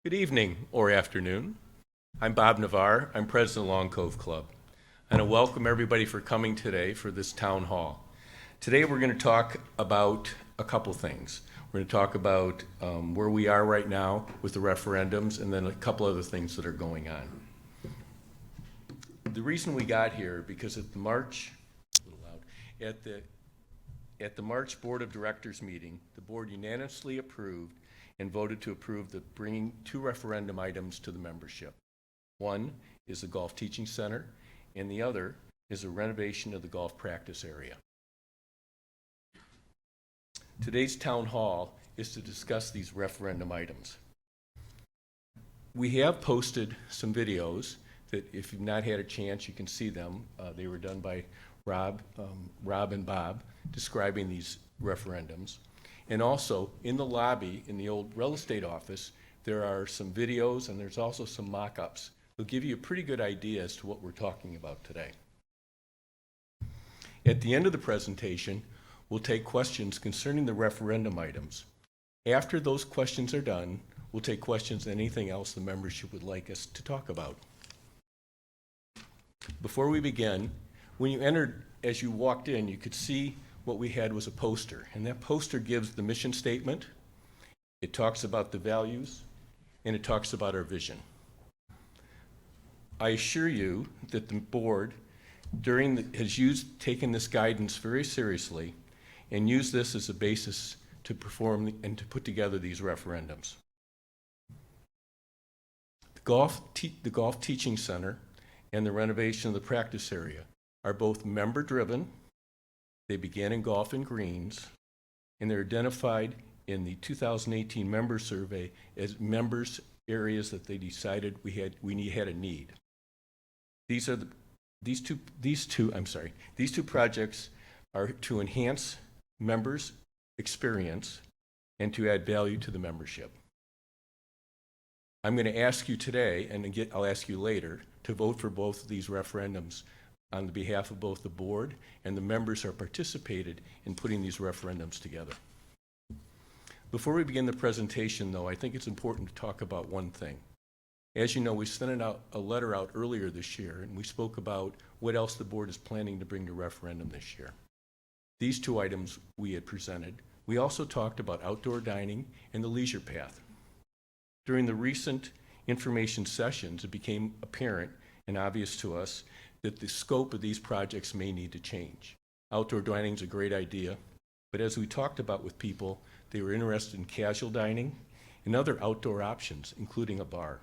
Good evening or afternoon. I'm Bob Navarre. I'm president of Long Cove Club. And I welcome everybody for coming today for this town hall. Today we're going to talk about a couple things. We're going to talk about where we are right now with the referendums and then a couple other things that are going on. The reason we got here because at the March, a little loud, at the March Board of Directors meeting, the board unanimously approved and voted to approve the bringing two referendum items to the membership. One is the Golf Teaching Center, and the other is a renovation of the golf practice area. Today's town hall is to discuss these referendum items. We have posted some videos that if you've not had a chance, you can see them. They were done by Rob and Bob describing these referendums. And also, in the lobby, in the old real estate office, there are some videos and there's also some mock-ups. They'll give you a pretty good idea as to what we're talking about today. At the end of the presentation, we'll take questions concerning the referendum items. After those questions are done, we'll take questions on anything else the membership would like us to talk about. Before we begin, when you entered, as you walked in, you could see what we had was a poster, and that poster gives the mission statement, it talks about the values, and it talks about our vision. I assure you that the board has taken this guidance very seriously and used this as a basis to perform and to put together these referendums. The Golf Teaching Center and the renovation of the practice area are both member-driven. They began in golf and greens, and they're identified in the 2018 member survey as members areas that they decided we had a need. These two projects are to enhance members' experience and to add value to the membership. I'm going to ask you today, and I'll ask you later, to vote for both of these referendums on behalf of both the board and the members who participated in putting these referendums together. Before we begin the presentation, though, I think it's important to talk about one thing. As you know, we sent a letter out earlier this year, and we spoke about what else the board is planning to bring to referendum this year. These two items we had presented. We also talked about outdoor dining and the leisure path. During the recent information sessions, it became apparent and obvious to us that the scope of these projects may need to change. Outdoor dining is a great idea, but as we talked about with people, they were interested in casual dining and other outdoor options, including a bar.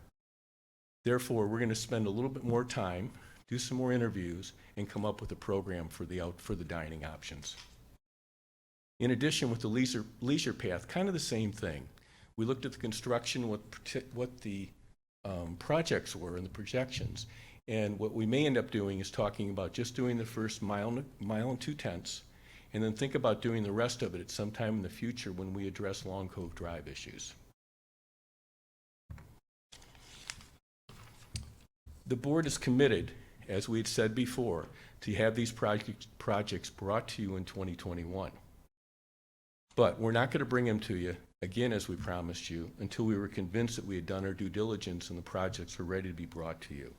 Therefore, we're going to spend a little bit more time, do some more interviews, and come up with a program for the dining options. In addition, with the leisure path, kind of the same thing. We looked at the construction, what the projects were and the projections. And what we may end up doing is talking about just doing the first mile and 2/10, and then think about doing the rest of it at some time in the future when we address Long Cove Drive issues. The board is committed, as we had said before, to have these projects brought to you in 2021. But we're not going to bring them to you, again, as we promised you, until we were convinced that we had done our due diligence and the projects were ready to be brought to you.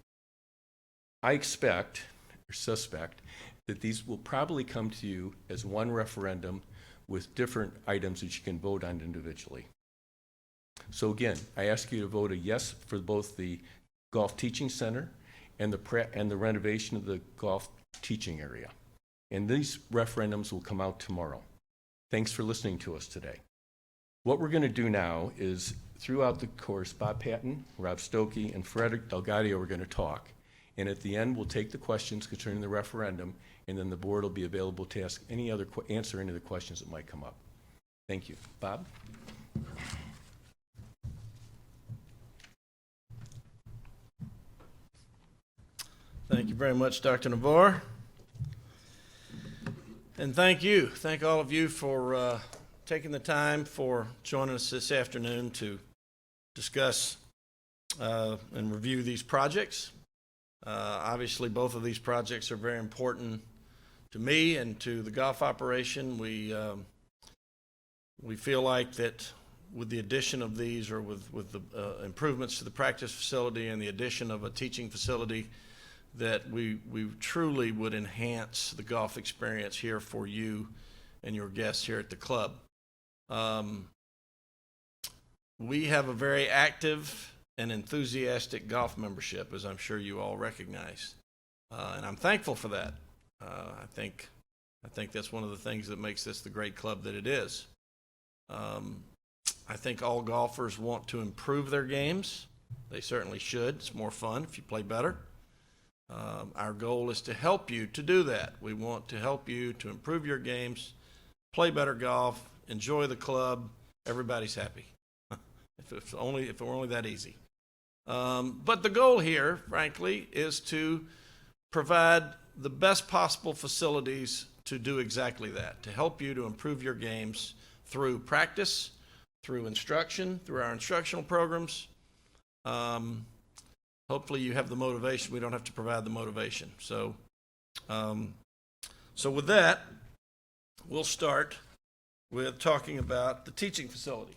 I expect, or suspect, that these will probably come to you as one referendum with different items that you can vote on individually. So again, I ask you to vote a yes for both the Golf Teaching Center and the renovation of the golf teaching area. And these referendums will come out tomorrow. Thanks for listening to us today. What we're going to do now is, throughout the course, Bob Patton, Rob Stokey, and Frederick Delgadio are going to talk. And at the end, we'll take the questions concerning the referendum, and then the board will be available to answer any of the questions that might come up. Thank you. Bob? Thank you very much, Dr. Navarre. And thank you. Thank all of you for taking the time for joining us this afternoon to discuss and review these projects. Obviously, both of these projects are very important to me and to the golf operation. We feel like that with the addition of these, or with the improvements to the practice facility and the addition of a teaching facility, that we truly would enhance the golf experience here for you and your guests here at the club. We have a very active and enthusiastic golf membership, as I'm sure you all recognize, and I'm thankful for that. I think that's one of the things that makes this the great club that it is. I think all golfers want to improve their games. They certainly should. It's more fun if you play better. Our goal is to help you to do that. We want to help you to improve your games, play better golf, enjoy the club. Everybody's happy. if it were only that easy. But the goal here, frankly, is to provide the best possible facilities to do exactly that, to help you to improve your games through practice, through instruction, through our instructional programs. Hopefully you have the motivation. We don't have to provide the motivation. So with that, we'll start with talking about the teaching facility.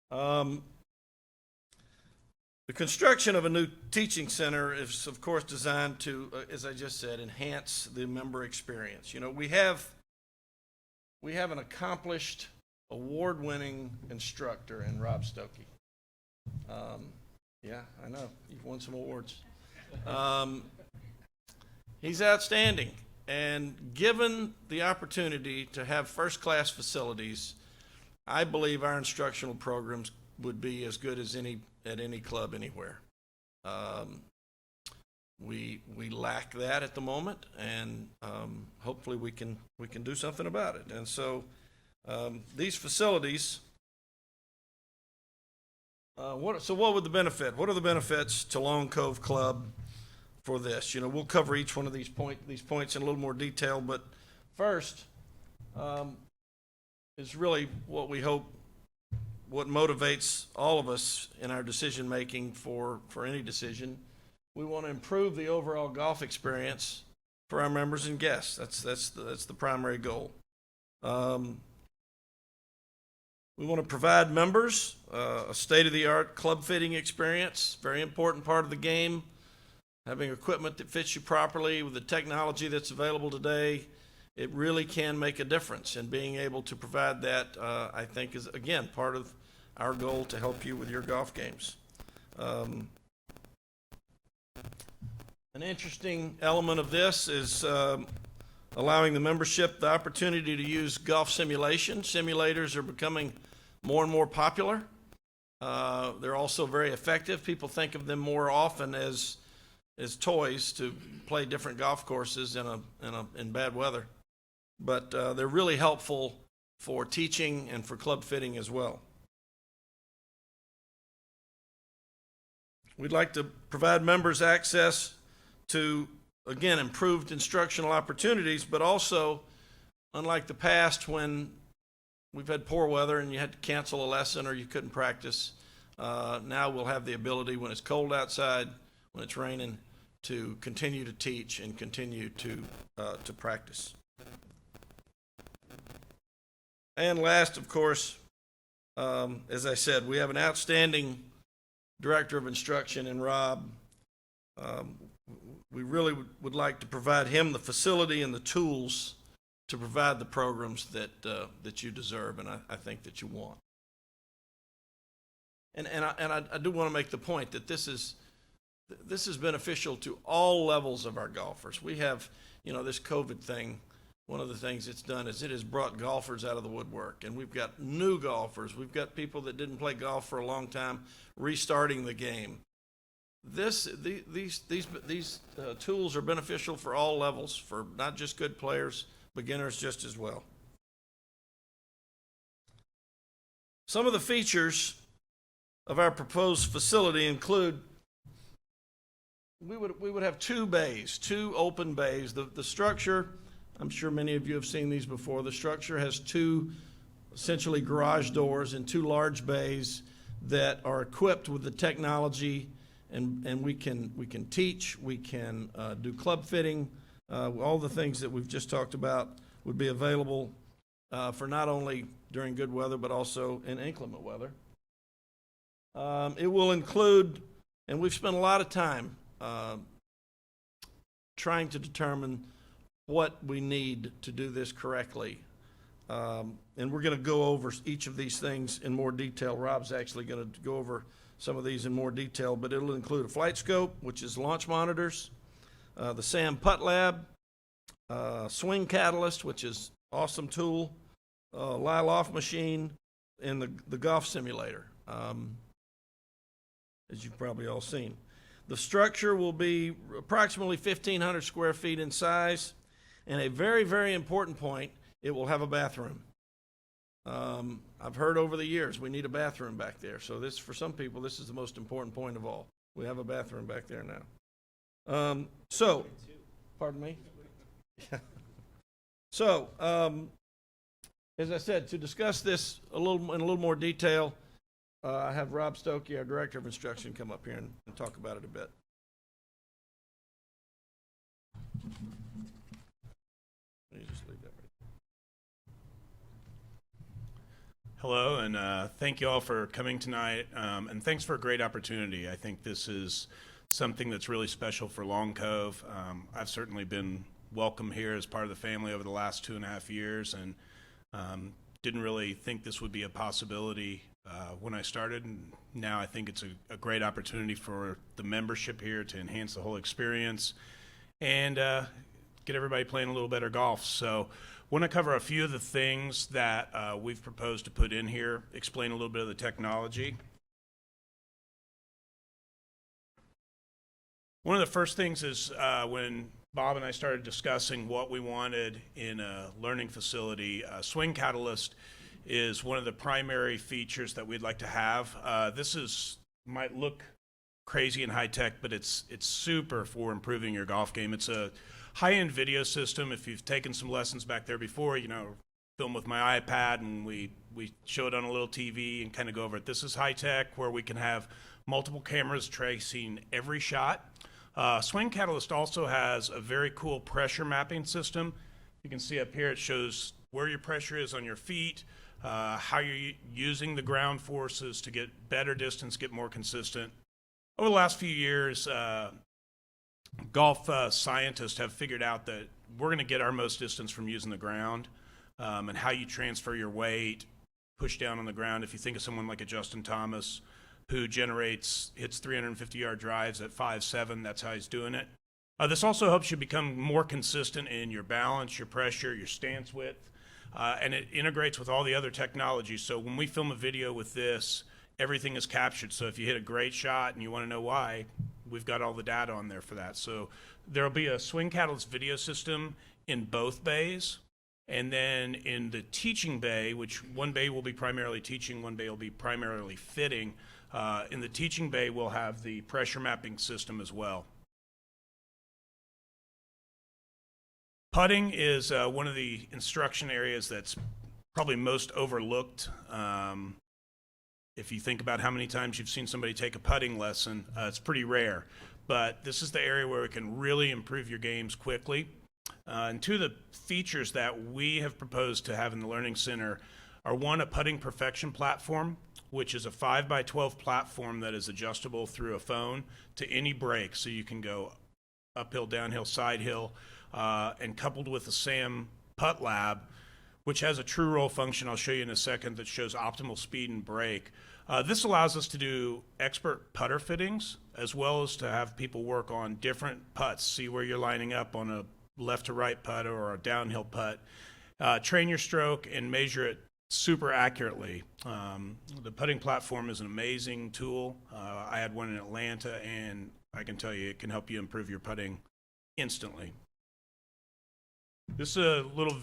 The construction of a new teaching center is, of course, designed to, as I just said, enhance the member experience. You know, we have an accomplished, award-winning instructor in Rob Stokey. Yeah, I know. You've won some awards. He's outstanding. And given the opportunity to have first-class facilities, I believe our instructional programs would be as good as any at any club anywhere. We lack that at the moment, and hopefully we can do something about it. And so these facilities. What would the benefit? What are the benefits to Lone Cove Club for this? You know, we'll cover each one of these points in a little more detail, but first is really what we hope, what motivates all of us in our decision making for any decision. We want to improve the overall golf experience for our members and guests. That's the primary goal. We want to provide members a state-of-the-art club fitting experience, very important part of the game. Having equipment that fits you properly with the technology that's available today, it really can make a difference. And being able to provide that, I think, is, again, part of our goal to help you with your golf games. An interesting element of this is allowing the membership the opportunity to use golf simulation. Simulators are becoming more and more popular. They're also very effective. People think of them more often as toys to play different golf courses in bad weather. But they're really helpful for teaching and for club fitting as well. We'd like to provide members access to, again, improved instructional opportunities, but also, unlike the past when we've had poor weather and you had to cancel a lesson or you couldn't practice, now we'll have the ability, when it's cold outside, when it's raining, to continue to teach and continue to practice. And last, of course, as I said, we have an outstanding director of instruction in Rob. We really would like to provide him the facility and the tools to provide the programs that you deserve and I think that you want. And I do want to make the point that this is beneficial to all levels of our golfers. We have, this COVID thing. One of the things it's done is it has brought golfers out of the woodwork, and we've got new golfers. We've got people that didn't play golf for a long time restarting the game. These tools are beneficial for all levels, for not just good players, beginners just as well. Some of the features of our proposed facility include we would have two open bays. The structure, I'm sure many of you have seen these before. The structure has two essentially garage doors and two large bays that are equipped with the technology, and we can teach, we can do club fitting, all the things that we've just talked about would be available for not only during good weather, but also in inclement weather. It will include, and we've spent a lot of time trying to determine what we need to do this correctly. And we're going to go over each of these things in more detail. Rob's actually going to go over some of these in more detail, but it'll include a flight scope, which is launch monitors, the SAM Putt Lab, swing catalyst, which is awesome tool, lie-off machine, and the golf simulator, as you've probably all seen. The structure will be approximately 1,500 square feet in size, and a very, very important point, it will have a bathroom. I've heard over the years we need a bathroom back there. So this, for some people, this is the most important point of all. We have a bathroom back there now. Pardon me? Yeah. So, as I said, to discuss this in a little more detail, I have Rob Stokey, our Director of Instruction, come up here and talk about it a bit. Let me just leave that right. Hello, and thank you all for coming tonight, and thanks for a great opportunity. I think this is something that's really special for Long Cove. I've certainly been welcome here as part of the family over the last 2.5 years, and didn't really think this would be a possibility when I started, and now I think it's a great opportunity for the membership here to enhance the whole experience and get everybody playing a little better golf. So I want to cover a few of the things that we've proposed to put in here, explain a little bit of the technology. One of the first things is when Bob and I started discussing what we wanted in a learning facility, swing catalyst is one of the primary features that we'd like to have. This might look crazy and high tech, but it's super for improving your golf game. It's a high-end video system. If you've taken some lessons back there before, film with my iPad and we show it on a little TV and kind of go over it. This is high tech where we can have multiple cameras tracing every shot. Swing Catalyst also has a very cool pressure mapping system. You can see up here it shows where your pressure is on your feet, how you're using the ground forces to get better distance, get more consistent. Over the last few years, golf scientists have figured out that we're going to get our most distance from using the ground, and how you transfer your weight, push down on the ground. If you think of someone like a Justin Thomas, who hits 350-yard drives at 5.7, that's how he's doing it. This also helps you become more consistent in your balance, your pressure, your stance width, and it integrates with all the other technologies. So when we film a video with this, everything is captured. So if you hit a great shot and you want to know why, we've got all the data on there for that. So there'll be a Swing Catalyst video system in both bays. And then in the teaching bay, which one bay will be primarily teaching, one bay will be primarily fitting. In the teaching bay, we'll have the pressure mapping system as well. Putting is one of the instruction areas that's probably most overlooked. If you think about how many times you've seen somebody take a putting lesson, it's pretty rare. But this is the area where we can really improve your games quickly. And two of the features that we have proposed to have in the Learning Center are, one, a putting perfection platform, which is a 5x12 platform that is adjustable through a phone to any break. So you can go uphill, downhill, side hill, and coupled with the SAM Putt Lab, which has a true roll function I'll show you in a second that shows optimal speed and break. This allows us to do expert putter fittings, as well as to have people work on different putts, see where you're lining up on a left to right putt or a downhill putt, train your stroke and measure it super accurately. The putting platform is an amazing tool. I had one in Atlanta, and I can tell you it can help you improve your putting instantly. This is a little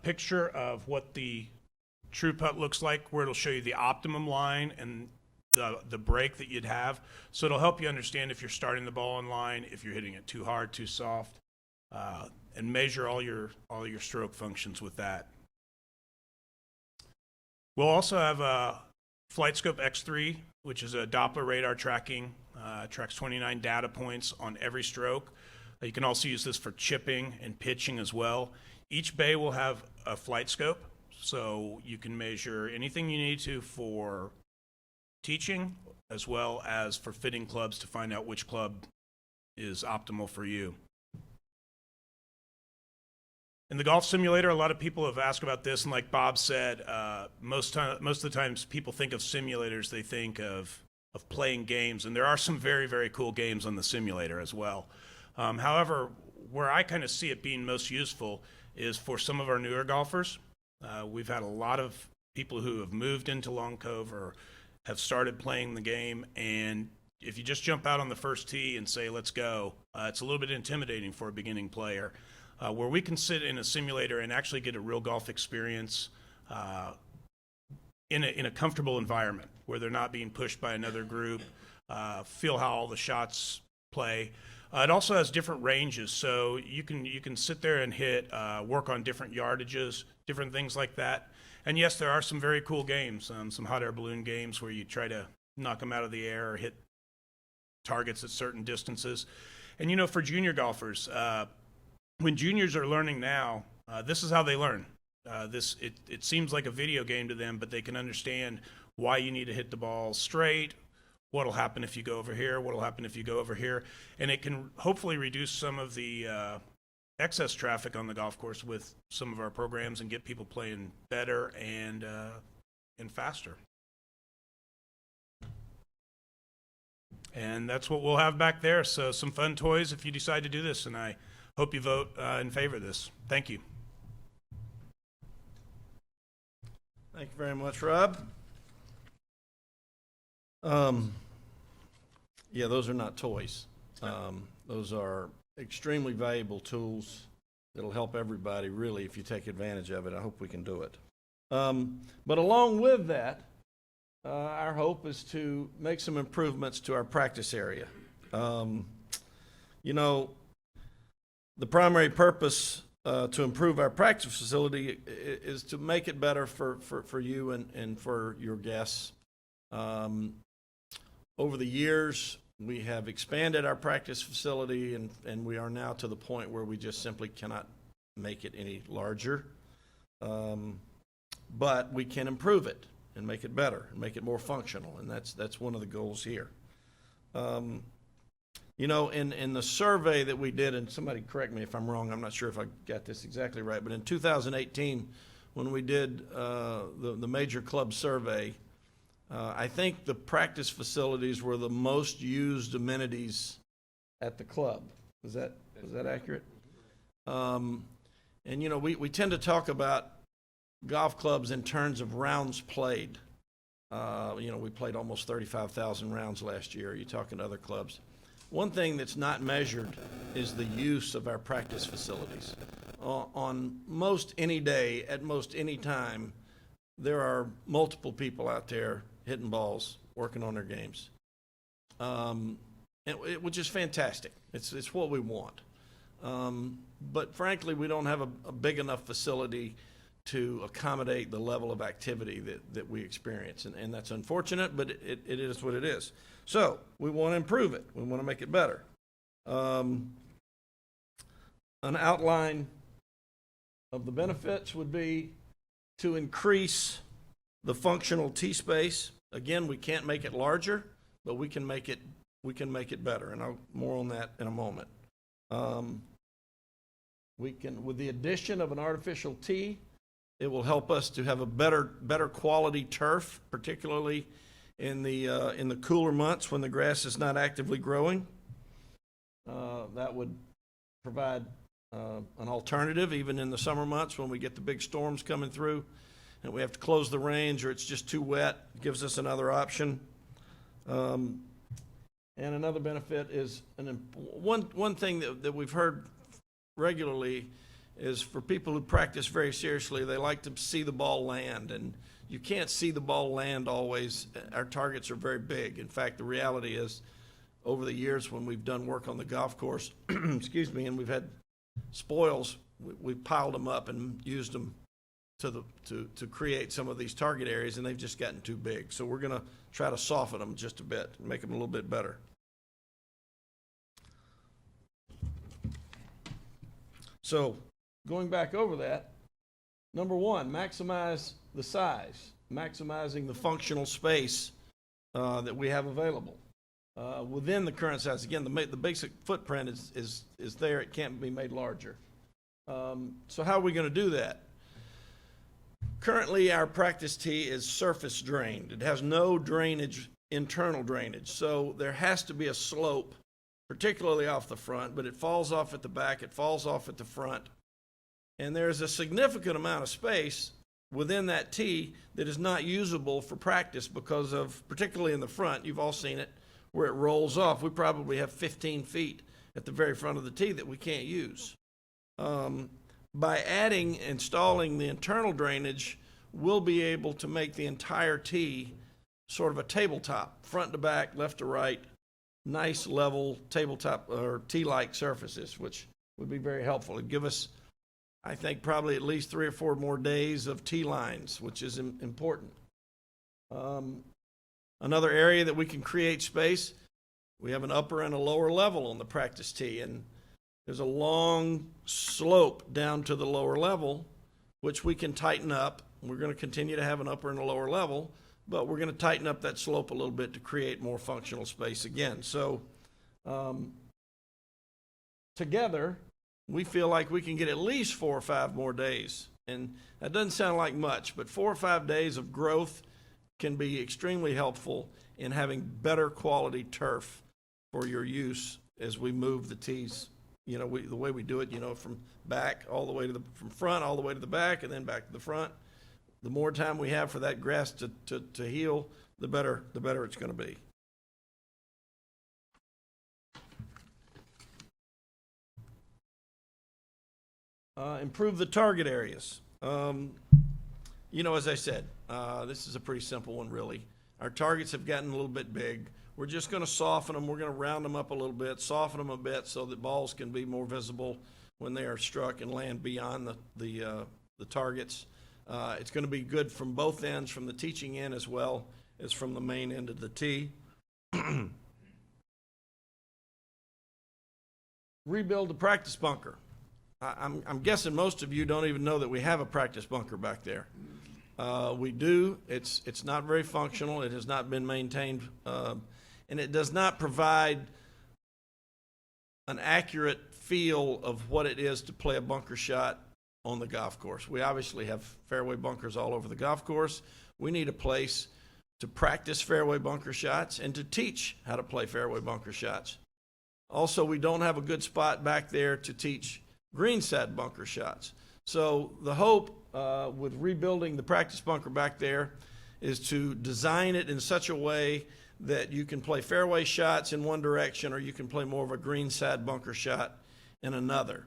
picture of what the true putt looks like, where it'll show you the optimum line and the break that you'd have. So it'll help you understand if you're starting the ball in line, if you're hitting it too hard, too soft, and measure all your stroke functions with that. We'll also have a FlightScope X3, which is a Doppler radar tracking, tracks 29 data points on every stroke. You can also use this for chipping and pitching as well. Each bay will have a FlightScope, So you can measure anything you need to for teaching as well as for fitting clubs to find out which club is optimal for you. In the golf simulator, a lot of people have asked about this, and like Bob said, most of the times people think of simulators, they think of playing games, and there are some very, very cool games on the simulator as well. However, where I kind of see it being most useful is for some of our newer golfers. We've had a lot of people who have moved into Long Cove or have started playing the game, and if you just jump out on the first tee and say, let's go, it's a little bit intimidating for a beginning player. Where we can sit in a simulator and actually get a real golf experience in a comfortable environment where they're not being pushed by another group, feel how all the shots play. It also has different ranges, so you can sit there and hit, work on different yardages, different things like that. And yes, there are some very cool games, some hot air balloon games where you try to knock them out of the air or hit targets at certain distances. And you know, for junior golfers, when juniors are learning now, this is how they learn. It seems like a video game to them, but they can understand why you need to hit the ball straight, what'll happen if you go over here, what'll happen if you go over here, and it can hopefully reduce some of the excess traffic on the golf course with some of our programs and get people playing better and faster. And that's what we'll have back there. So some fun toys if you decide to do this, and I hope you vote in favor of this. Thank you. Thank you very much, Rob. Yeah, those are not toys. Those are extremely valuable tools that'll help everybody, really, if you take advantage of it. I hope we can do it. But along with that, our hope is to make some improvements to our practice area. You know, the primary purpose to improve our practice facility is to make it better for you and for your guests. Over the years, we have expanded our practice facility, and we are now to the point where we just simply cannot make it any larger. But we can improve it and make it better and make it more functional, and that's one of the goals here. You know, in the survey that we did, and somebody correct me if I'm wrong, I'm not sure if I got this exactly right, but in 2018, when we did the major club survey, I think the practice facilities were the most used amenities at the club. Is that accurate? And you know, we tend to talk about golf clubs in terms of rounds played. You know, we played almost 35,000 rounds last year. You're talking to other clubs. One thing that's not measured is the use of our practice facilities. On most any day, at most any time, there are multiple people out there hitting balls, working on their games, which is fantastic. It's what we want. But frankly, we don't have a big enough facility to accommodate the level of activity that we experience. And that's unfortunate, but it is what it is. So we want to improve it. We want to make it better. An outline of the benefits would be to increase the functional tee space. Again, we can't make it larger, but we can make it better, and I'll more on that in a moment. We can, with the addition of an artificial tee, it will help us to have a better quality turf, particularly in the cooler months when the grass is not actively growing. That would provide an alternative even in the summer months when we get the big storms coming through and we have to close the range or it's just too wet. It gives us another option. And another benefit is one thing that we've heard regularly is for people who practice very seriously, they like to see the ball land, and you can't see the ball land always. Our targets are very big. In fact, the reality is, over the years when we've done work on the golf course, excuse me, and we've had spoils, we've piled them up and used them to create some of these target areas, and they've just gotten too big. So we're going to try to soften them just a bit and make them a little bit better. So going back over that, Number one, maximize the size, maximizing the functional space that we have available within the current size. Again, the basic footprint is there. It can't be made larger. So how are we going to do that? Currently, our practice tee is surface drained. It has no drainage, internal drainage. So there has to be a slope, particularly off the front, but it falls off at the back, it falls off at the front. And there's a significant amount of space within that tee that is not usable for practice because of, particularly in the front, you've all seen it, where it rolls off. We probably have 15 feet at the very front of the tee that we can't use. By installing the internal drainage, we'll be able to make the entire tee sort of a tabletop, front to back, left to right, nice level tabletop or tee-like surfaces, which would be very helpful. It'd give us, I think, probably at least 3 or 4 more days of tee lines, which is important. Another area that we can create space, we have an upper and a lower level on the practice tee, and there's a long slope down to the lower level, which we can tighten up. We're going to continue to have an upper and a lower level, but we're going to tighten up that slope a little bit to create more functional space again. So together, we feel like we can get at least 4 or 5 more days. And that doesn't sound like much, but 4 or 5 days of growth can be extremely helpful in having better quality turf for your use as we move the tees. You know, the way we do it, you know, from back all the way to from front all the way to the back and then back to the front. The more time we have for that grass to heal, the better it's going to be. Improve the target areas. You know, as I said, this is a pretty simple one, really. Our targets have gotten a little bit big. We're just going to soften them. We're going to round them up a little bit, soften them a bit so that balls can be more visible when they are struck and land beyond the targets. It's going to be good from both ends, from the teaching end as well as from the main end of the tee. Rebuild the practice bunker. I'm guessing most of you don't even know that we have a practice bunker back there. We do. It's not very functional. It has not been maintained, and it does not provide an accurate feel of what it is to play a bunker shot on the golf course. We obviously have fairway bunkers all over the golf course. We need a place to practice fairway bunker shots and to teach how to play fairway bunker shots. Also, we don't have a good spot back there to teach greenside bunker shots. So the hope with rebuilding the practice bunker back there is to design it in such a way that you can play fairway shots in one direction or you can play more of a greenside bunker shot in another.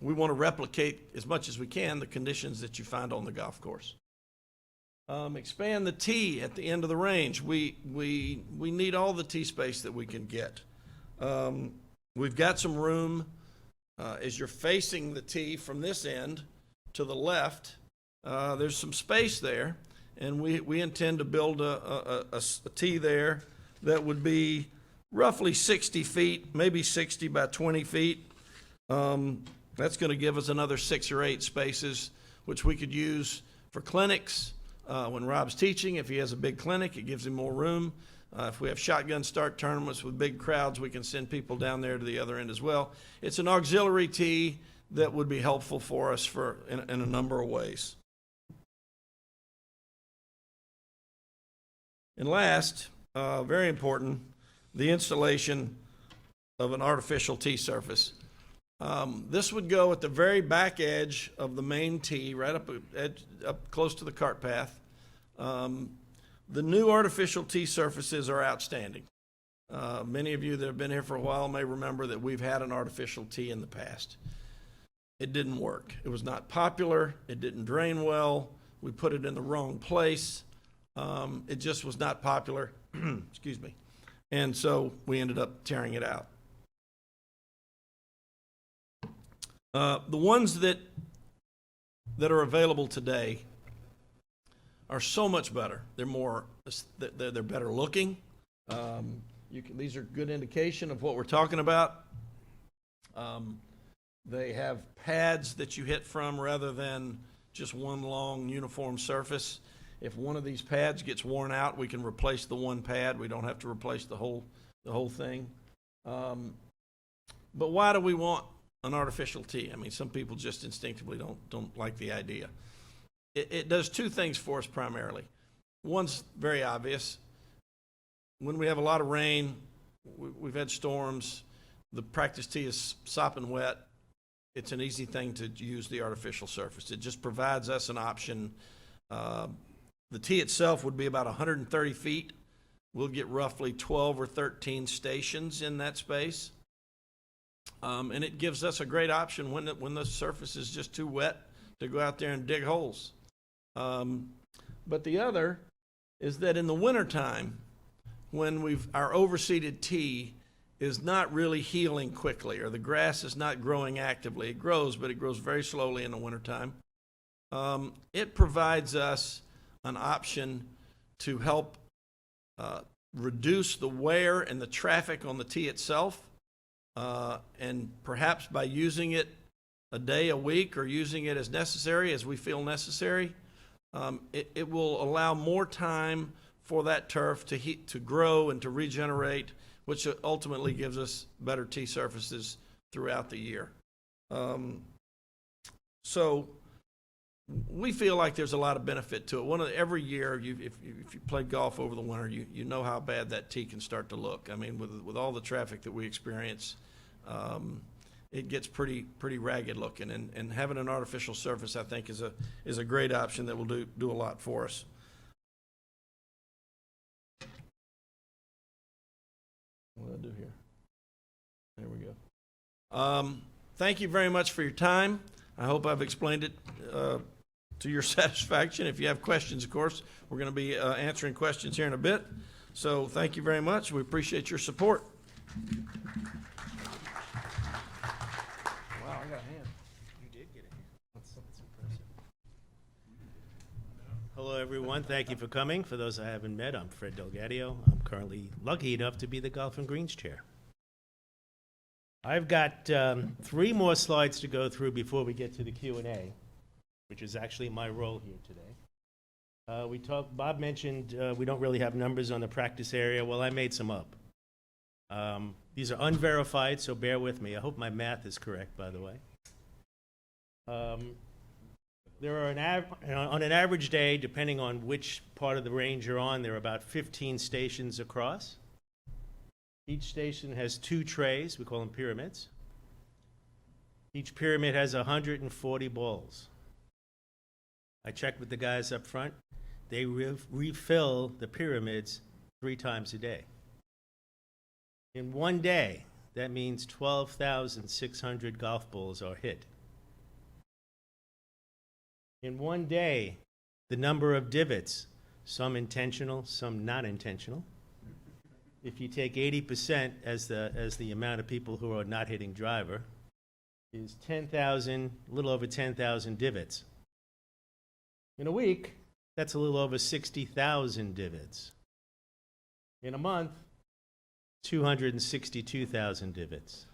We want to replicate as much as we can the conditions that you find on the golf course. Expand the tee at the end of the range. We need all the tee space that we can get. We've got some room as you're facing the tee from this end to the left. There's some space there, and we intend to build a tee there that would be roughly 60 feet, maybe 60 by 20 feet. That's going to give us another 6 or 8 spaces, which we could use for clinics. When Rob's teaching, if he has a big clinic, it gives him more room. If we have shotgun start tournaments with big crowds, we can send people down there to the other end as well. It's an auxiliary tee that would be helpful for us in a number of ways. And last, very important, the installation of an artificial tee surface. This would go at the very back edge of the main tee, right up close to the cart path. The new artificial tee surfaces are outstanding. Many of you that have been here for a while may remember that we've had an artificial tee in the past. It didn't work. It was not popular. It didn't drain well. We put it in the wrong place. It just was not popular. Excuse me. And so we ended up tearing it out. The ones that are available today are so much better. They're better looking. These are good indication of what we're talking about. They have pads that you hit from rather than just one long uniform surface. If one of these pads gets worn out, we can replace the one pad. We don't have to replace the whole thing. But why do we want an artificial tee? I mean, some people just instinctively don't like the idea. It does two things for us primarily. One's very obvious. When we have a lot of rain, we've had storms, the practice tee is sopping wet. It's an easy thing to use the artificial surface. It just provides us an option. The tee itself would be about 130 feet. We'll get roughly 12 or 13 stations in that space. And it gives us a great option when the surface is just too wet to go out there and dig holes. But the other is that in the wintertime, when our overseeded tee is not really healing quickly, or the grass is not growing actively. It grows, but it grows very slowly in the wintertime. It provides us an option to help reduce the wear and the traffic on the tee itself, and perhaps by using it a day a week or using it as necessary, as we feel necessary, it will allow more time for that turf to grow and to regenerate, which ultimately gives us better tee surfaces throughout the year. So we feel like there's a lot of benefit to it. Every year, if you played golf over the winter, you know how bad that tee can start to look. I mean, with all the traffic that we experience, it gets pretty ragged looking. And having an artificial surface, I think, is a great option that will do a lot for us. What do I do here? There we go. Thank you very much for your time. I hope I've explained it to your satisfaction. If you have questions, of course, we're going to be answering questions here in a bit. So thank you very much. We appreciate your support. Wow, I got a hand. You did get it. That's impressive. Hello, everyone. Thank you for coming. For those I haven't met, I'm Fred Delgadio. I'm currently lucky enough to be the Golf and Greens Chair. I've got 3 more slides to go through before we get to the Q&A, which is actually my role here today. Bob mentioned we don't really have numbers on the practice area. Well, I made some up. These are unverified, so bear with me. I hope my math is correct, by the way. There are on an average day, depending on which part of the range you're on, there are about 15 stations across. Each station has 2 trays. We call them pyramids. Each pyramid has 140 balls. I checked with the guys up front. They refill the pyramids 3 times a day. In one day, that means 12,600 golf balls are hit. In one day, the number of divots, some intentional, some not intentional. If you take 80% as the amount of people who are not hitting driver, is 10,000, a little over 10,000 divots. In a week, that's a little over 60,000 divots. In a month, 262,000 divots.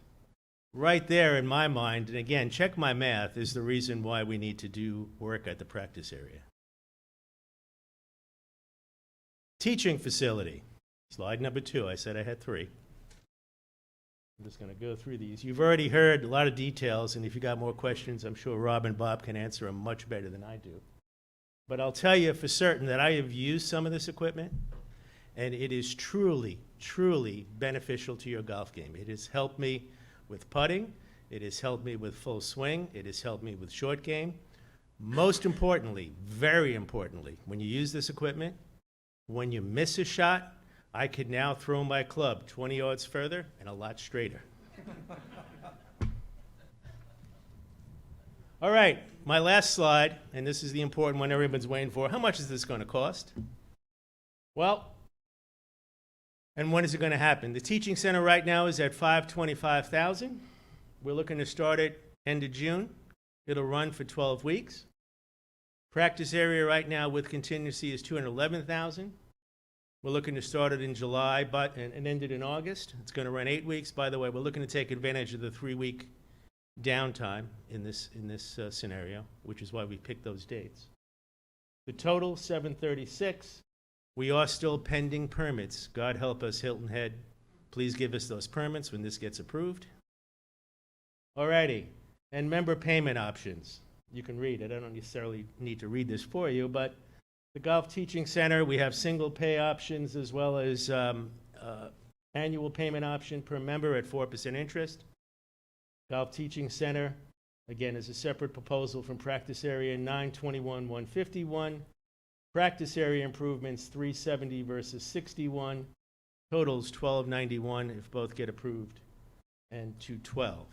Right there in my mind, and again, check my math, is the reason why we need to do work at the practice area. Teaching facility. Slide number 2. I said I had 3. I'm just going to go through these. You've already heard a lot of details, and if you got more questions, I'm sure Rob and Bob can answer them much better than I do. But I'll tell you for certain that I have used some of this equipment, and it is truly, truly beneficial to your golf game. It has helped me with putting. It has helped me with full swing. It has helped me with short game. Most importantly, very importantly, when you use this equipment, when you miss a shot, I could now throw my club 20 yards further and a lot straighter. All right, my last slide, and this is the important one everyone's waiting for. How much is this going to cost? Well, and when is it going to happen? The teaching center right now is at $525,000. We're looking to start it end of June. It'll run for 12 weeks. Practice area right now with contingency is $211,000. We're looking to start it in July, and end it in August. It's going to run 8 weeks. By the way, we're looking to take advantage of the 3-week downtime in this scenario, which is why we picked those dates. The total, 736. We are still pending permits. God help us, Hilton Head. Please give us those permits when this gets approved. All righty. And member payment options. You can read it. I don't necessarily need to read this for you, but the Golf Teaching Center, we have single pay options as well as annual payment option per member at 4% interest. Golf Teaching Center, again, is a separate proposal from practice area 921-151. Practice area improvements 370 versus 61. Totals 1291 if both get approved, and 212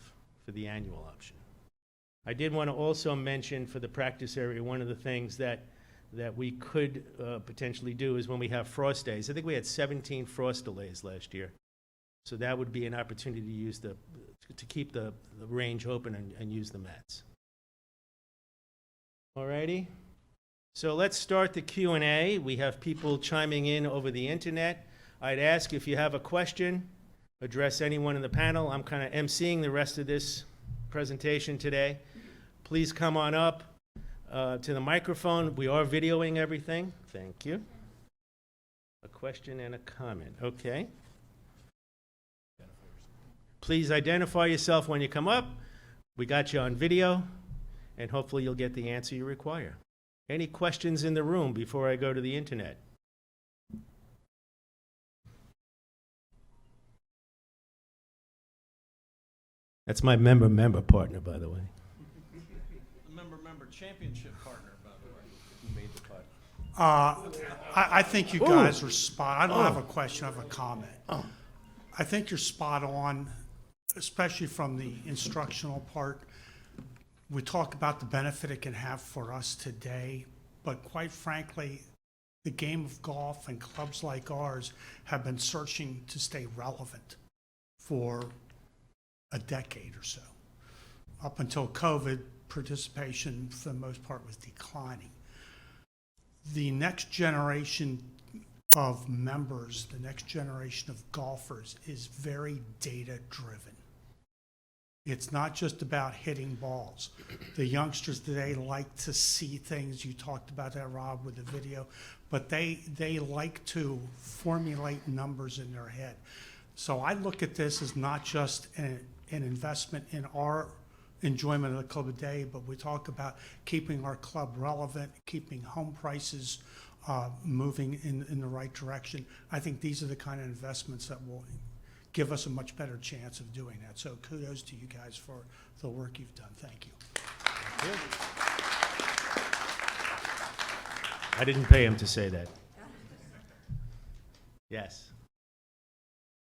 for the annual option. I did want to also mention for the practice area, one of the things that we could potentially do is when we have frost days. I think we had 17 frost delays last year. So that would be an opportunity to use to keep the range open and use the mats. All righty. So let's start the Q&A. We have people chiming in over the internet. I'd ask if you have a question, address anyone in the panel. I'm kind of emceeing the rest of this presentation today. Please come on up to the microphone. We are videoing everything. Thank you. A question and a comment. Okay. Please identify yourself when you come up. We got you on video, and hopefully you'll get the answer you require. Any questions in the room before I go to the internet? That's my member partner, by the way. Member championship partner, by the way. Who made the putt? I think you guys are spot. I don't have a question, I have a comment. I think you're spot on, especially from the instructional part. We talk about the benefit it can have for us today, but quite frankly, the game of golf and clubs like ours have been searching to stay relevant for a decade or so. Up until COVID, participation for the most part was declining. The next generation of members, the next generation of golfers is very data driven. It's not just about hitting balls. The youngsters today like to see things. You talked about that, Rob, with the video, but they like to formulate numbers in their head. So I look at this as not just an investment in our enjoyment of the club a day, but we talk about keeping our club relevant, keeping home prices moving in the right direction. I think these are the kind of investments that will give us a much better chance of doing that. So kudos to you guys for the work you've done. Thank you. I didn't pay him to say that. Yes.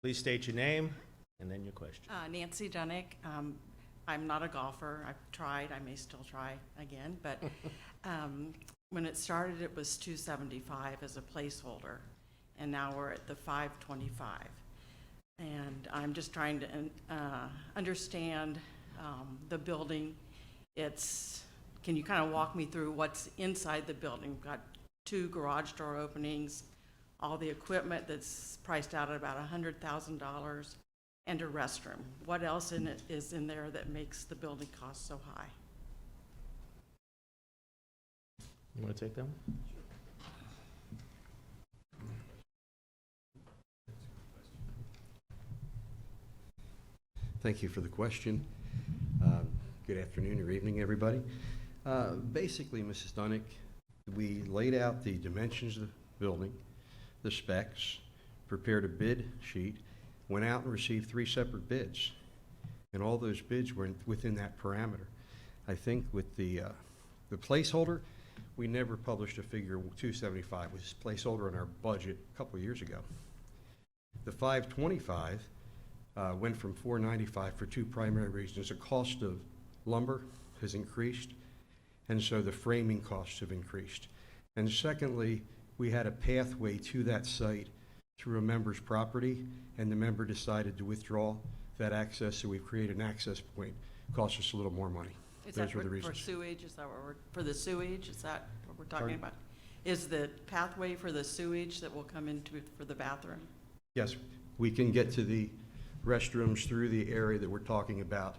Please state your name and then your question. Nancy Dunnick. I'm not a golfer. I've tried. I may still try again. But when it started, it was $275 as a placeholder, and now we're at the $525. And I'm just trying to understand the building. Can you kind of walk me through what's inside the building? We've got 2 garage door openings, all the equipment that's priced out at about $100,000, and a restroom. What else is in there that makes the building cost so high? You want to take that one? Thank you for the question. Good afternoon or evening, everybody. Basically, Mrs. Dunnick, we laid out the dimensions of the building, the specs, prepared a bid sheet, went out and received 3 separate bids, and all those bids were within that parameter. I think with the placeholder, we never published a figure. 275 was placeholder in our budget a couple of years ago. The 525 went from 495 for 2 primary reasons. The cost of lumber has increased, and so the framing costs have increased. And secondly, we had a pathway to that site through a member's property, and the member decided to withdraw that access, so we've created an access point. Cost us a little more money. Those were the reasons. For sewage? Is that what for the sewage? Is that what we're talking Pardon? about? Is the pathway for the sewage that will come into for the bathroom? Yes, we can get to the restrooms through the area that we're talking about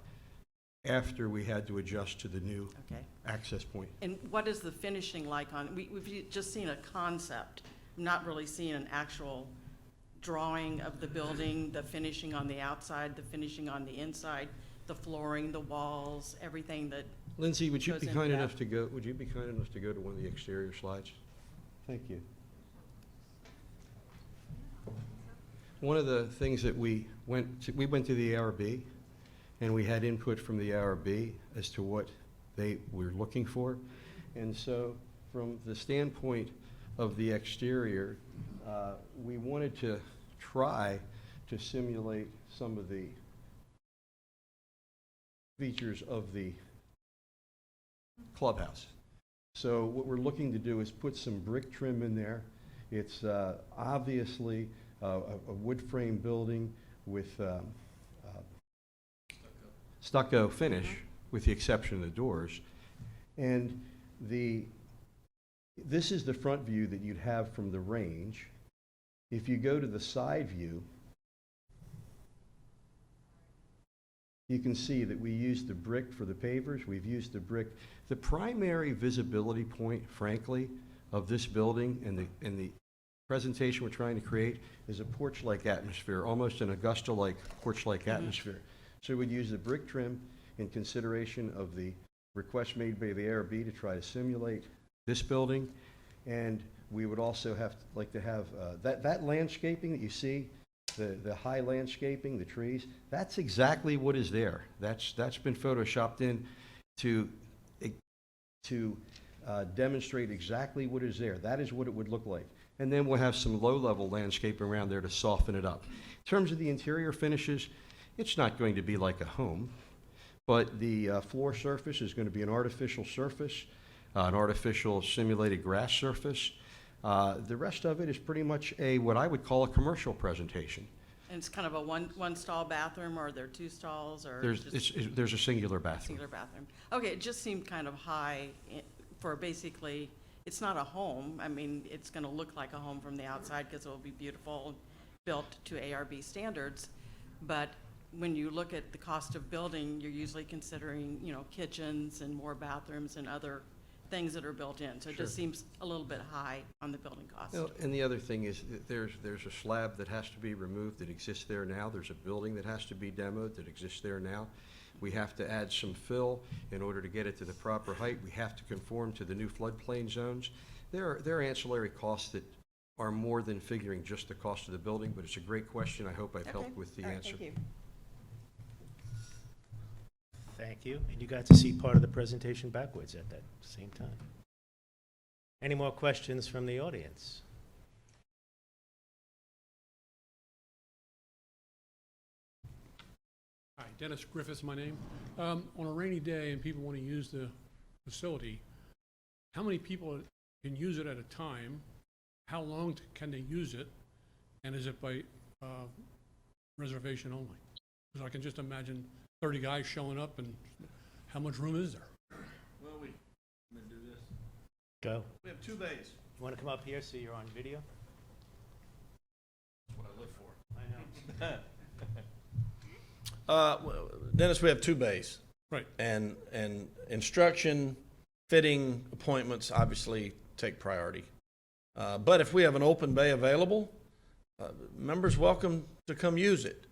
after we had to adjust to the new Okay. access point. And what is the finishing like on, we've just seen a concept, not really seen an actual drawing of the building, the finishing on the outside, the finishing on the inside, the flooring, the walls, everything that, Lindsay, would you Goes be into kind that. enough to go, would you be kind enough to go to one of the exterior slides? Thank you. One of the things that we went to the ARB, and we had input from the ARB as to what they were looking for. And so from the standpoint of the exterior, we wanted to try to simulate some of the features of the clubhouse. So what we're looking to do is put some brick trim in there. It's obviously a wood frame building with stucco finish, with the exception of the doors. And this is the front view that you'd have from the range. If you go to the side view, you can see that we used the brick for the pavers. We've used the brick. The primary visibility point, frankly, of this building and the presentation we're trying to create is a porch-like atmosphere, almost an Augusta-like porch-like atmosphere. So we'd use the brick trim in consideration of the request made by the ARB to try to simulate this building. And we would also like to have that landscaping that you see, the high landscaping, the trees, that's exactly what is there. That's been photoshopped in to demonstrate exactly what is there. That is what it would look like. And then we'll have some low-level landscape around there to soften it up. In terms of the interior finishes, it's not going to be like a home, but the floor surface is going to be an artificial surface, an artificial simulated grass surface. The rest of it is pretty much what I would call a commercial presentation. and it's kind of a one stall bathroom, or are there two stalls, or There's just a singular bathroom. singular bathroom? Okay, it just seemed kind of high for basically, it's not a home. I mean, it's gonna look like a home from the outside because it will be beautiful, built to ARB standards. But when you look at the cost of building, you're usually considering, kitchens and more bathrooms and other things that are built in. So it just seems a little bit high on the building cost. No, and the other thing is that there's a slab that has to be removed that exists there now. There's a building that has to be demoed that exists there now. We have to add some fill in order to get it to the proper height. We have to conform to the new floodplain zones. There are ancillary costs that are more than figuring just the cost of the building, but it's a great question. I hope I've helped with the All right, answer. thank you. Thank you. And you got to see part of the presentation backwards at that same time. Any more questions from the audience? Hi, Dennis Griffith's my name. On a rainy day and people want to use the facility, how many people can use it at a time? How long can they use it? And is it by reservation only? Because I can just imagine 30 guys showing up, and how much room is there? Well, I'm gonna do this. Go. We have 2 bays. You want to come up here so you're on video? That's what I live for. Well, Dennis, we have 2 bays. Right. And instruction, fitting, appointments obviously take priority. But if we have an open bay available, members welcome to come use it.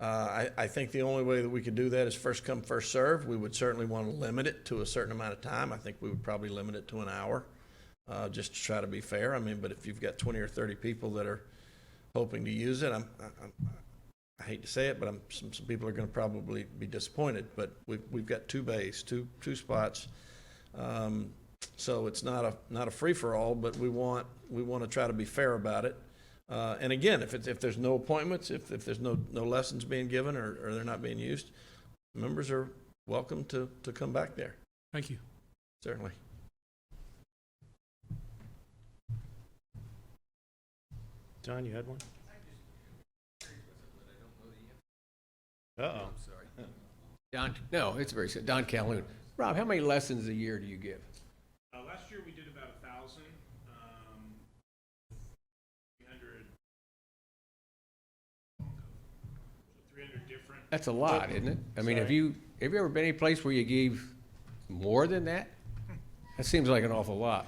I think the only way that we could do that is first come, first serve. We would certainly want to limit it to a certain amount of time. I think we would probably limit it to an hour, just to try to be fair. I mean, but if you've got 20 or 30 people that are hoping to use it, I hate to say it, but some people are going to probably be disappointed. But we've got 2 bays, two spots. So it's not a free for all, but we want to try to be fair about it. And again, if there's no appointments, if there's no lessons being given or they're not being used, members are welcome to come back there. Thank you. Certainly. John, you had one? Uh-oh. Don, no, it's very simple. Don Calhoun. Rob, how many lessons a year do you give? Last year we did about 1,000. 300 different. That's a lot, isn't it? I mean, if Sorry? you, have you ever been any place where you gave more than that? That seems like an awful lot.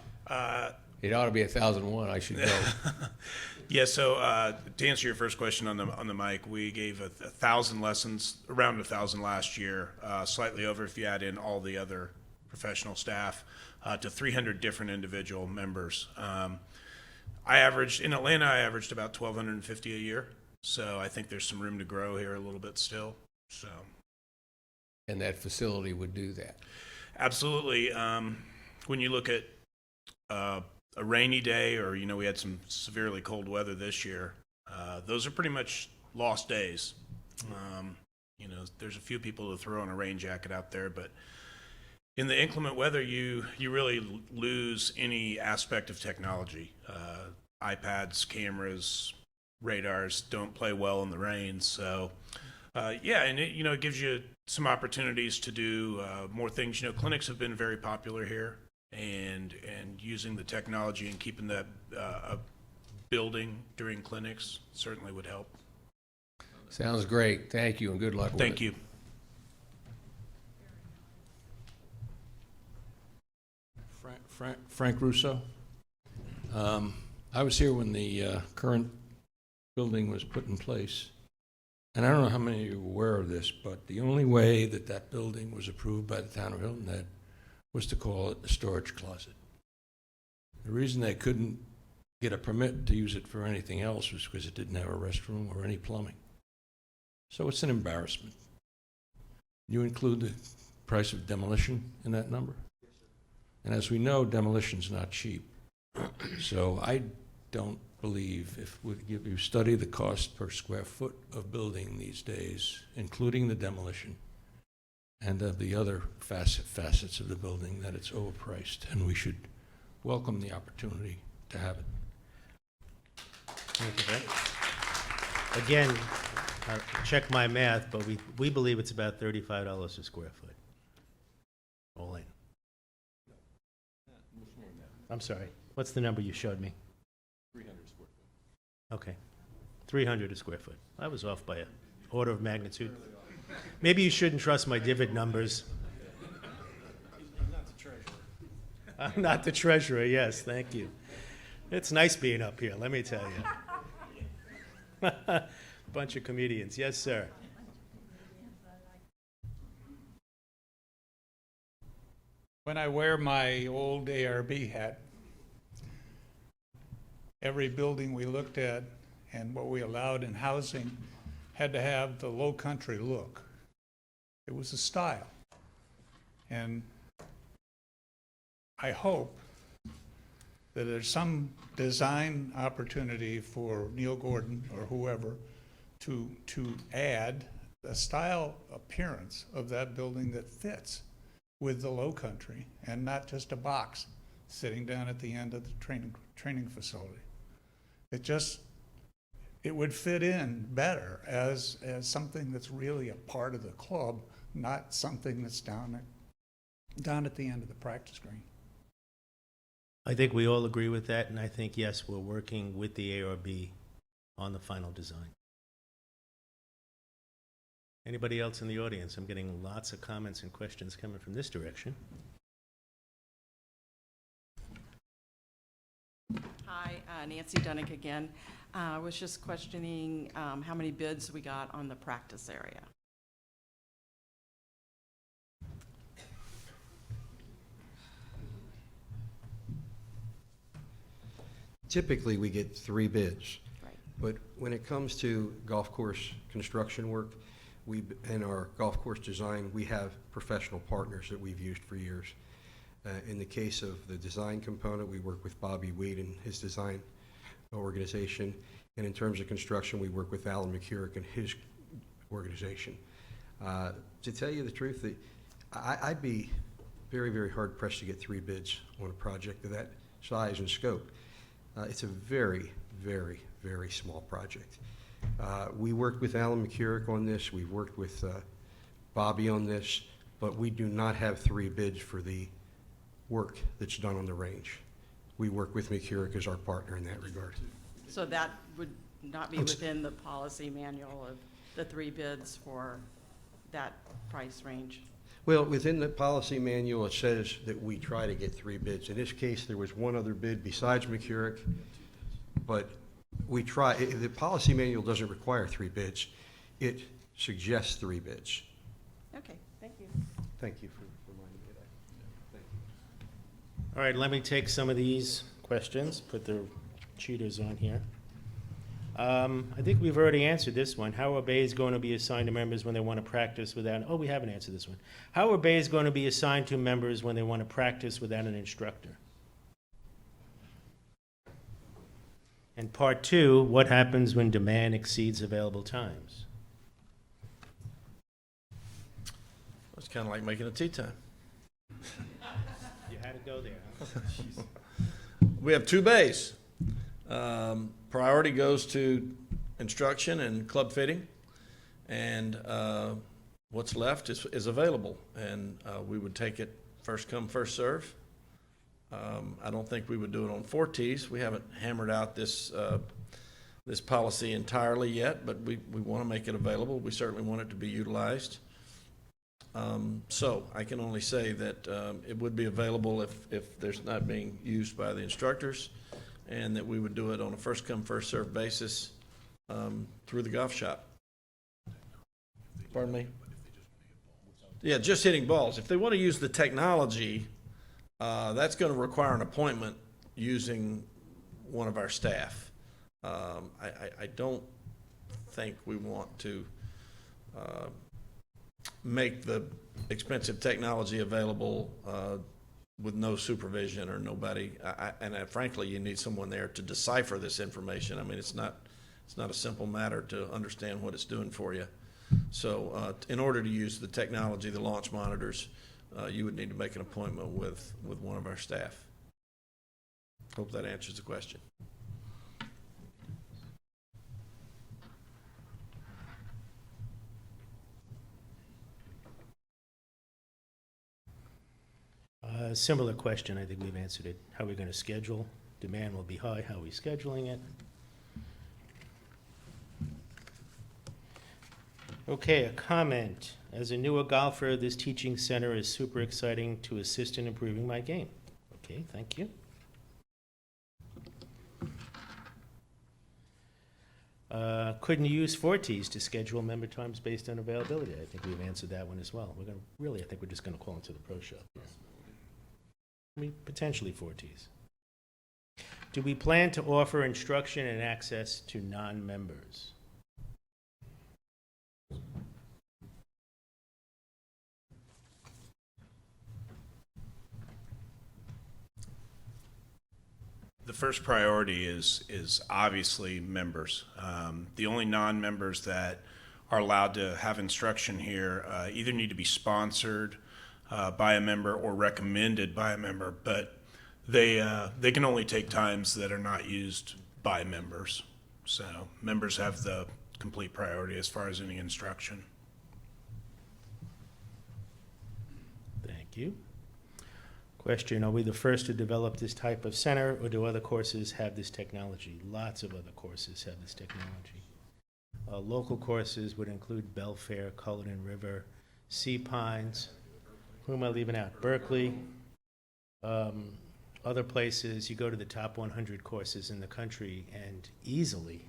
It ought to be 1,001, I should know. Yeah, so to answer your first question on the mic, we gave 1,000 lessons, around 1,000 last year, slightly over if you add in all the other professional staff, to 300 different individual members. In Atlanta, I averaged about 1,250 a year, so I think there's some room to grow here a little bit still. So, And that facility would do that. absolutely. When you look at a rainy day, or we had some severely cold weather this year, those are pretty much lost days. There's a few people who throw on a rain jacket out there, but in the inclement weather, you really lose any aspect of technology. iPads, cameras, radars don't play well in the rain. So, and it gives you some opportunities to do more things. Clinics have been very popular here, and using the technology and keeping that building during clinics certainly would help. Sounds great. Thank you, and good luck with it. Thank you. Frank Russo. I was here when the current building was put in place. And I don't know how many of you are aware of this, but the only way that that building was approved by the town of Hilton Head was to call it a storage closet. The reason they couldn't get a permit to use it for anything else was because it didn't have a restroom or any plumbing. So it's an embarrassment. You include the price of demolition in that number? And as we know, demolition's not cheap. So I don't believe if you study the cost per square foot of building these days, including the demolition and the other facets of the building, that it's overpriced, and we should welcome the opportunity to have it. Thank you, Frank. Again, check my math, but we believe it's about $35 a square foot. All in. I'm sorry. What's the number you showed me? 300 square foot. Okay. 300 a square foot. I was off by an order of magnitude. Maybe you shouldn't trust my divot numbers. I'm not the treasurer. I'm not the treasurer, yes, thank you. It's nice being up here, let me tell you. Bunch of comedians. Yes, sir. When I wear my old ARB hat, every building we looked at and what we allowed in housing had to have the low country look. It was a style. And I hope that there's some design opportunity for Neil Gordon or whoever to add a style appearance of that building that fits with the low country and not just a box sitting down at the end of the training facility. It would fit in better as something that's really a part of the club, not something that's down at the end of the practice green. I think we all agree with that, and I think, yes, we're working with the ARB on the final design. Anybody else in the audience? I'm getting lots of comments and questions coming from this direction. Hi, Nancy Dunnick again. I was just questioning how many bids we got on the practice area. Typically, we get 3 bids. Right. But when it comes to golf course construction work, in our golf course design, we have professional partners that we've used for years. In the case of the design component, we work with Bobby Weed and his design organization. And in terms of construction, we work with Alan McCurrick and his organization. To tell you the truth, I'd be very, very hard pressed to get 3 bids on a project of that size and scope. It's a very, very, very small project. We worked with Alan McCurrick on this. We've worked with Bobby on this, but we do not have 3 bids for the work that's done on the range. We work with McCurrick as our partner in that regard. So that would not be within the policy manual of the 3 bids for that price range? Well, within the policy manual, it says that we try to get 3 bids. In this case, there was one other bid besides McCurrick, but we try, the policy manual doesn't require 3 bids. It suggests 3 bids. Okay, thank you. Thank you for reminding me of that. Thank you. All right, let me take some of these questions, put the cheaters on here. I think we've already answered this one. How are bays going to be assigned to members when they want to practice without, oh, we haven't answered this one. How are bays going to be assigned to members when they want to practice without an instructor? And part 2, what happens when demand exceeds available times? It's kind of like making a tea time. You had to go there, huh? We have 2 bays. Priority goes to instruction and club fitting, and what's left is available, and we would take it first come, first serve. I don't think we would do it on 4 Ts. We haven't hammered out this policy entirely yet, but we want to make it available. We certainly want it to be utilized. So I can only say that it would be available if there's not being used by the instructors, and that we would do it on a first come, first served basis through the golf shop. Pardon me? Yeah, just hitting balls. If they want to use the technology, that's going to require an appointment using one of our staff. I don't think we want to make the expensive technology available with no supervision or nobody. Frankly, you need someone there to decipher this information. I mean, it's not a simple matter to understand what it's doing for you. So in order to use the technology, the launch monitors, you would need to make an appointment with one of our staff. Hope that answers the question. Similar question, I think we've answered it. How are we going to schedule? Demand will be high, how are we scheduling it? Okay, a comment. As a newer golfer, this teaching center is super exciting to assist in improving my game. Okay, thank you. Couldn't you use 4 Ts to schedule member times based on availability? I think we've answered that one as well. I think we're just going to call into the pro shop. I mean, potentially 4 Ts. Do we plan to offer instruction and access to non-members? The first priority is obviously members. The only non-members that are allowed to have instruction here either need to be sponsored by a member or recommended by a member, but they can only take times that are not used by members. So members have the complete priority as far as any instruction. Thank you. Question, are we the first to develop this type of center, or do other courses have this technology? Lots of other courses have this technology. Local courses would include Belfair, Culloden River, Sea Pines. Who am I leaving out? Berkeley. Other places, you go to the top 100 courses in the country, and easily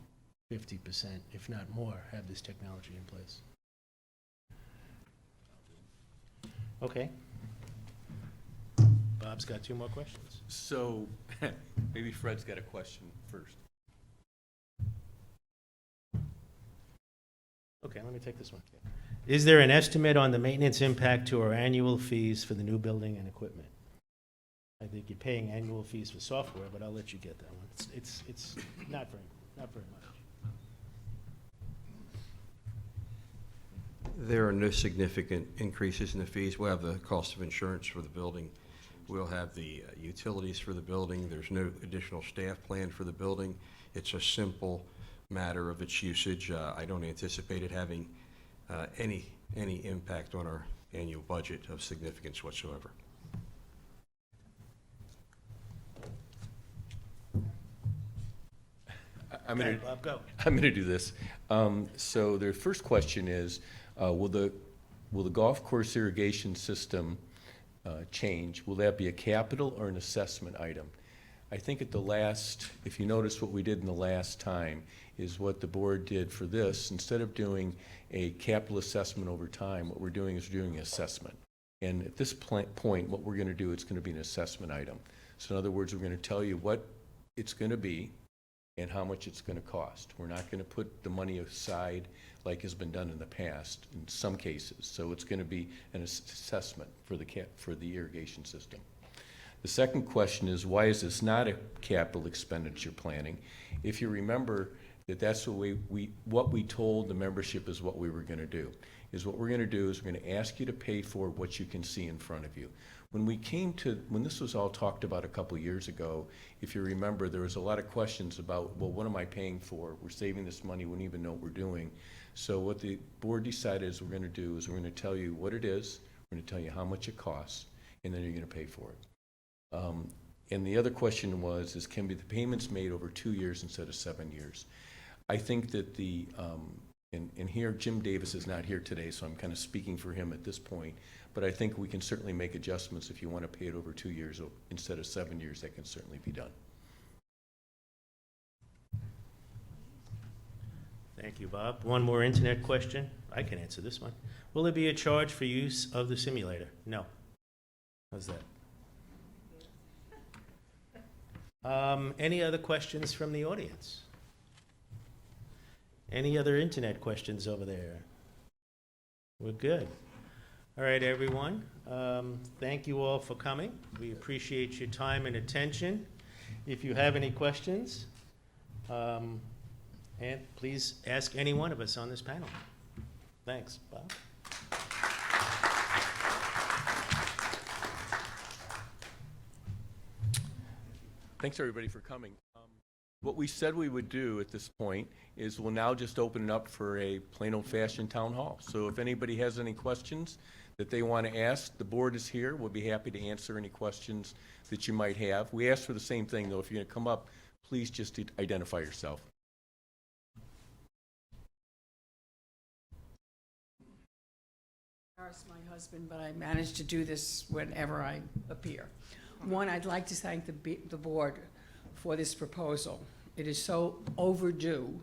50%, if not more, have this technology in place. Okay. Bob's got 2 more questions. So maybe Fred's got a question first. Okay, let me take this one. Is there an estimate on the maintenance impact to our annual fees for the new building and equipment? I think you're paying annual fees for software, but I'll let you get that one. It's not very much. There are no significant increases in the fees. We'll have the cost of insurance for the building. We'll have the utilities for the building. There's no additional staff planned for the building. It's a simple matter of its usage. I don't anticipate it having any impact on our annual budget of significance whatsoever. I'm going Bob, go. to do this. So the first question is, will the will the golf course irrigation system change? Will that be a capital or an assessment item? I think at the last, if you notice what we did in the last time, is what the board did for this. Instead of doing a capital assessment over time, what we're doing is doing an assessment. And at this point, what we're going to do, it's going to be an assessment item. So in other words, we're going to tell you what it's going to be and how much it's going to cost. We're not going to put the money aside like has been done in the past in some cases. So it's going to be an assessment for the irrigation system. The second question is, why is this not a capital expenditure planning? If you remember that's what we told the membership is what we were going to do. What we're going to do is we're going to ask you to pay for what you can see in front of you. When this was all talked about a couple years ago, if you remember, there was a lot of questions about, well, what am I paying for? We're saving this money, we don't even know what we're doing. So what the board decided is we're going to do is we're going to tell you what it is, we're going to tell you how much it costs, and then you're going to pay for it. And the other question was, can the payments made over 2 years instead of 7 years? I think that and here Jim Davis is not here today, so I'm kind of speaking for him at this point, but I think we can certainly make adjustments. If you want to pay it over 2 years instead of 7 years, that can certainly be done. Thank you, Bob. One more internet question. I can answer this one. Will there be a charge for use of the simulator? No. How's that? Any other questions from the audience? Any other internet questions over there? We're good. All right, everyone. Thank you all for coming. We appreciate your time and attention. If you have any questions, and please ask any one of us on this panel. Thanks, Bob. Thanks, everybody, for coming. What we said we would do at this point is we'll now just open it up for a plain old-fashioned town hall. So if anybody has any questions that they want to ask, the board is here. We'll be happy to answer any questions that you might have. We ask for the same thing, though. If you're going to come up, please just identify yourself. My husband, but I managed to do this whenever I appear. One, I'd like to thank the board for this proposal. It is so overdue,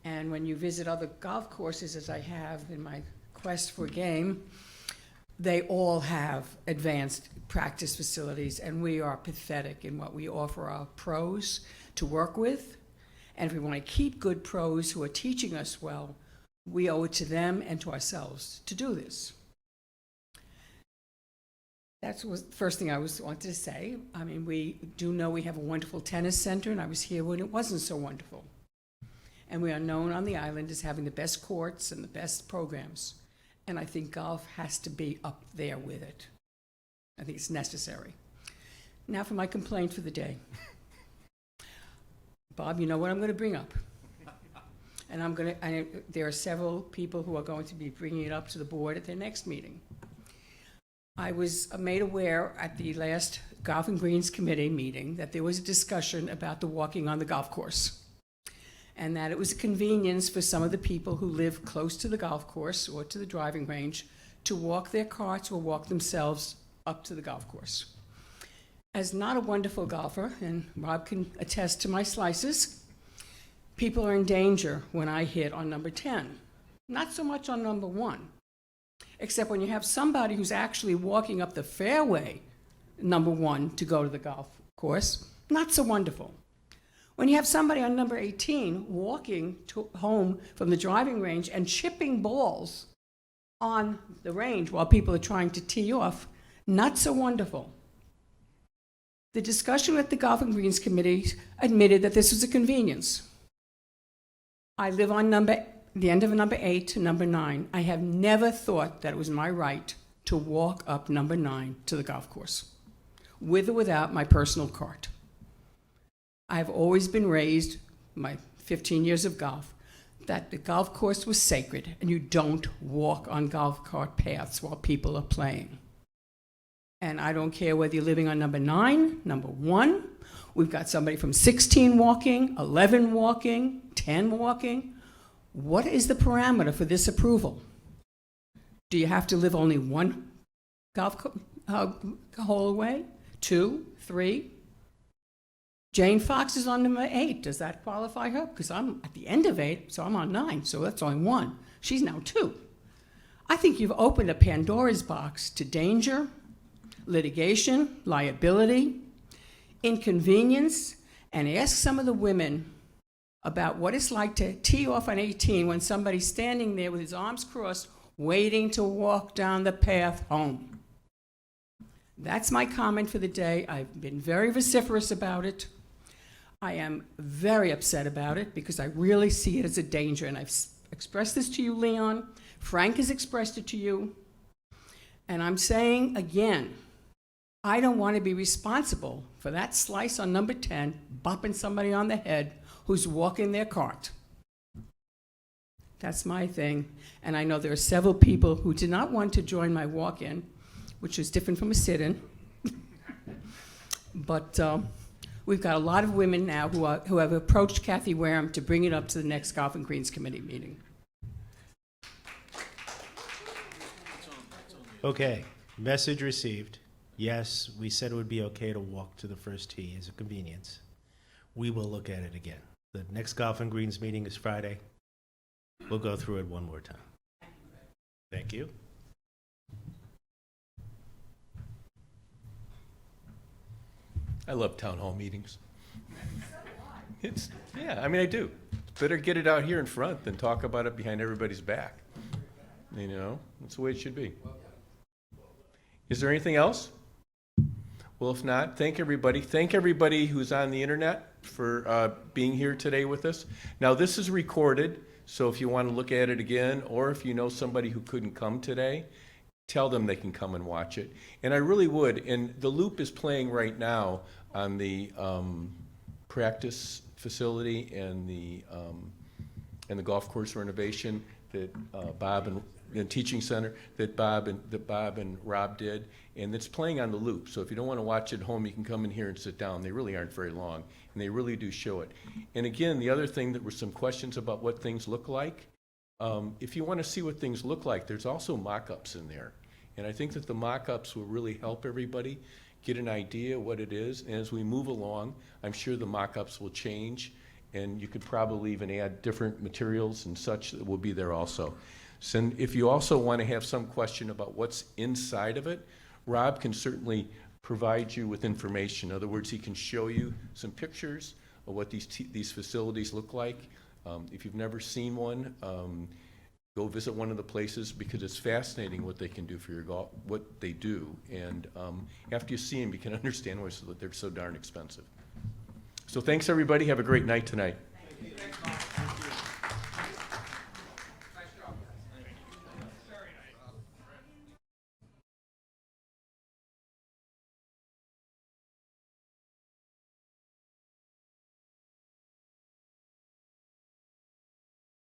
and when you visit other golf courses, as I have in my quest for game, they all have advanced practice facilities, and we are pathetic in what we offer our pros to work with. And if we want to keep good pros who are teaching us well, we owe it to them and to ourselves to do this. That was the first thing I wanted to say. I mean, we do know we have a wonderful tennis center, and I was here when it wasn't so wonderful. And we are known on the island as having the best courts and the best programs. And I think golf has to be up there with it. I think it's necessary. Now for my complaint for the day. Bob, you know what I'm going to bring up. And there are several people who are going to be bringing it up to the board at their next meeting. I was made aware at the last Golf and Greens Committee meeting that there was a discussion about the walking on the golf course, and that it was a convenience for some of the people who live close to the golf course or to the driving range to walk their carts or walk themselves up to the golf course. As not a wonderful golfer, and Rob can attest to my slices, people are in danger when I hit on number 10. Not so much on number 1. Except when you have somebody who's actually walking up the fairway, number 1, to go to the golf course, not so wonderful. When you have somebody on number 18 walking home from the driving range and chipping balls on the range while people are trying to tee off, not so wonderful. The discussion at the Golf and Greens Committee admitted that this was a convenience. I live on the end of number 8 to number 9. I have never thought that it was my right to walk up number 9 to the golf course, with or without my personal cart. I've always been raised, my 15 years of golf, that the golf course was sacred, and you don't walk on golf cart paths while people are playing. And I don't care whether you're living on number 9, number 1. We've got somebody from 16 walking, 11 walking, 10 walking. What is the parameter for this approval? Do you have to live only one hole away? 2, 3? Jane Fox is on number 8. Does that qualify her? Because I'm at the end of 8, so I'm on 9, so that's only 1. She's now 2. I think you've opened a Pandora's box to danger, litigation, liability, inconvenience, and ask some of the women about what it's like to tee off on 18 when somebody's standing there with his arms crossed, waiting to walk down the path home. That's my comment for the day. I've been very vociferous about it. I am very upset about it because I really see it as a danger, and I've expressed this to you, Leon. Frank has expressed it to you. And I'm saying again, I don't want to be responsible for that slice on number 10 bopping somebody on the head who's walking their cart. That's my thing. And I know there are several people who did not want to join my walk-in, which is different from a sit-in. But we've got a lot of women now who have approached Kathy Wareham to bring it up to the next Golf and Greens Committee meeting. Okay, message received. Yes, we said it would be okay to walk to the first tee as a convenience. We will look at it again. The next Golf and Greens meeting is Friday. We'll go through it one more time. Thank you. I love town hall meetings. Yeah, I mean, I do. Better get it out here in front than talk about it behind everybody's back. You know, that's the way it should be. Is there anything else? Well, if not, thank everybody. Thank everybody who's on the internet for being here today with us. Now, this is recorded, so if you want to look at it again, or if you know somebody who couldn't come today, tell them they can come and watch it. And I really would. And the loop is playing right now on the practice facility and the golf course renovation that Bob and the teaching center that Bob and Rob did, and it's playing on the loop. So if you don't want to watch it at home, you can come in here and sit down. They really aren't very long, and they really do show it. And again, the other thing, that were some questions about what things look like. If you want to see what things look like, there's also mock-ups in there, and I think that the mock-ups will really help everybody get an idea what it is. And as we move along, I'm sure the mock-ups will change, and you could probably even add different materials and such that will be there also. So if you also want to have some question about what's inside of it, Rob can certainly provide you with information. In other words, he can show you some pictures of what these facilities look like. If you've never seen one, go visit one of the places, because it's fascinating what they can do for your golf, what they do. And after you see them, you can understand why they're so darn expensive. So thanks, everybody. Have a great night tonight. Thank you.